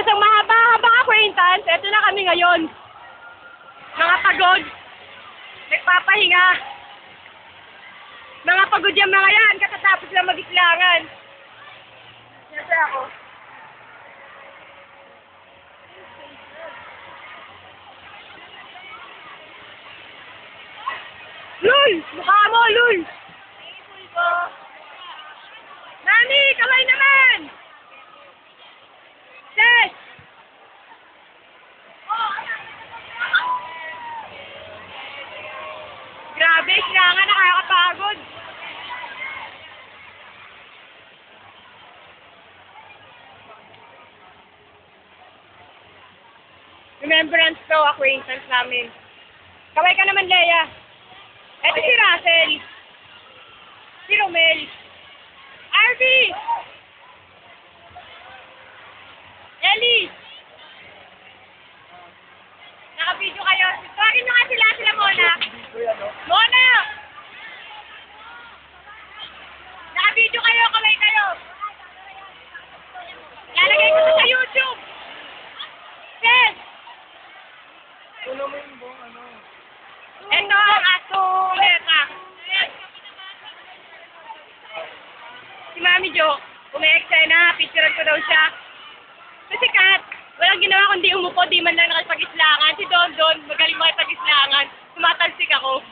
Pagkatapos ang mahaba-habang acquaintance, eto na kami ngayon. Mga pagod. Nagpapahinga. Mga pagod yung mga yan, katatapos lang mag-islangan. Nasa ako. Lul! Mukha mo, Lul! Nani, kaway naman! Ses! Grabe, islangan, nakakapagod. Remembrance daw, acquaintance namin. Kaway ka naman, Leia. Eto si Russell. Si Romel. Arby! Ellie! Naka-video kayo. Tawagin nyo nga sila Mona. Mona! Naka-video kayo, kamay kayo. Lalagay ko sa YouTube. Yes! Tulo mo yung buong ano. Ito ang atong leta. Si Mami Jo, umi-eksena, picturean ko daw siya. Kasi Kat, walang ginawa kundi umupo, di man lang nakipag-islangan. Si Don Don, magaling makipag-islangan. Tumatalsik ako.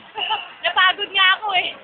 Napagod nga ako eh.